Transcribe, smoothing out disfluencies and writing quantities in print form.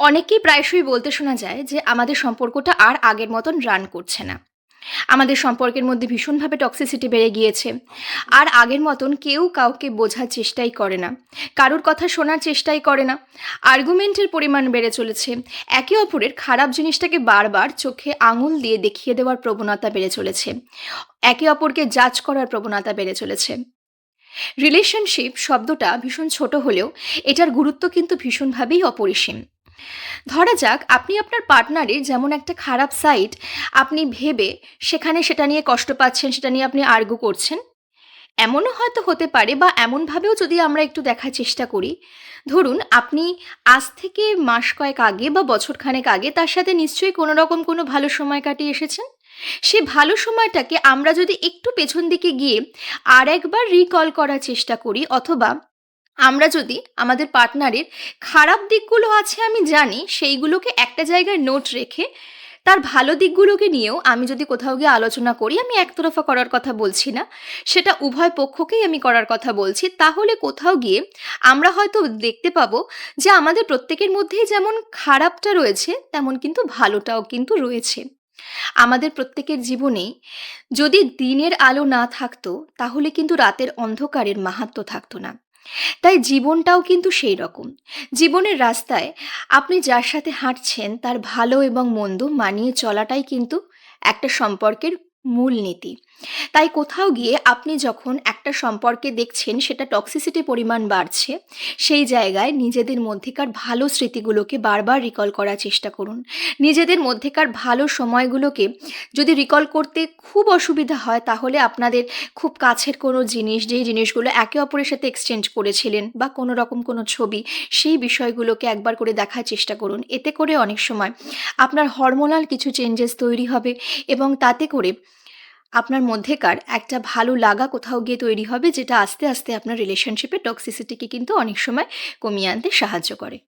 অনেককেই প্রায়শই বলতে শোনা যায় যে আমাদের সম্পর্কটা আর আগের মতন রান করছে না। আমাদের সম্পর্কের মধ্যে ভীষণভাবে টক্সিসিটি বেড়ে গিয়েছে। আর আগের মতন কেউ কাউকে বোঝার চেষ্টাই করে না। কারোর কথা শোনার চেষ্টাই করে না। আর্গুমেন্টের পরিমাণ বেড়ে চলেছে। একে অপরের খারাপ জিনিসটাকে বারবার চোখে আঙুল দিয়ে দেখিয়ে দেওয়ার প্রবণতা বেড়ে চলেছে। একে অপরকে জাজ করার প্রবণতা বেড়ে চলেছে। রিলেশনশিপ শব্দটা ভীষণ ছোট হলেও এটার গুরুত্ব কিন্তু ভীষণভাবেই অপরিসীম। ধরা যাক আপনি আপনার পার্টনারের যেমন একটা খারাপ সাইড আপনি ভেবে সেখানে সেটা নিয়ে কষ্ট পাচ্ছেন, সেটা নিয়ে আপনি আর্গু করছেন। এমনও হয়তো হতে পারে বা এমনভাবেও যদি আমরা একটু দেখার চেষ্টা করি, ধরুন আপনি আজ থেকে মাস কয়েক আগে বা বছর খানেক আগে তার সাথে নিশ্চয়ই কোনো রকম কোনো ভালো সময় কাটিয়ে এসেছেন। সে ভালো সময়টাকে আমরা যদি একটু পেছন দিকে গিয়ে আর একবার রিকল করার চেষ্টা করি, অথবা আমরা যদি আমাদের পার্টনারের খারাপ দিকগুলো আছে আমি জানি সেইগুলোকে একটা জায়গায় নোট রেখে তার ভালো দিকগুলোকে নিয়েও আমি যদি কোথাও গিয়ে আলোচনা করি, আমি একতরফা করার কথা বলছি না, সেটা উভয় পক্ষকেই আমি করার কথা বলছি, তাহলে কোথাও গিয়ে আমরা হয়তো দেখতে পাবো যে আমাদের প্রত্যেকের মধ্যেই যেমন খারাপটা রয়েছে তেমন কিন্তু ভালোটাও কিন্তু রয়েছে। আমাদের প্রত্যেকের জীবনেই যদি দিনের আলো না থাকতো তাহলে কিন্তু রাতের অন্ধকারের মাহাত্ম্য থাকতো না। তাই জীবনটাও কিন্তু সেই রকম। জীবনের রাস্তায় আপনি যার সাথে হাঁটছেন তার ভালো এবং মন্দ মানিয়ে চলাটাই কিন্তু একটা সম্পর্কের মূলনীতি। তাই কোথাও গিয়ে আপনি যখন একটা সম্পর্কে দেখছেন সেটা টক্সিসিটি পরিমাণ বাড়ছে, সেই জায়গায় নিজেদের মধ্যেকার ভালো স্মৃতিগুলোকে বারবার রিকল করার চেষ্টা করুন। নিজেদের মধ্যেকার ভালো সময়গুলোকে যদি রিকল করতে খুব অসুবিধা হয়, তাহলে আপনাদের খুব কাছের কোনো জিনিস, যেই জিনিসগুলো একে অপরের সাথে এক্সচেঞ্জ করেছিলেন বা কোনো রকম কোনো ছবি, সেই বিষয়গুলোকে একবার করে দেখার চেষ্টা করুন। এতে করে অনেক সময় আপনার হরমোনাল কিছু চেঞ্জেস তৈরি হবে এবং তাতে করে আপনার মধ্যেকার একটা ভালো লাগা কোথাও গিয়ে তৈরি হবে, যেটা আস্তে আস্তে আপনার রিলেশনশিপের টক্সিসিটিকে কিন্তু অনেক সময় কমিয়ে আনতে সাহায্য করে।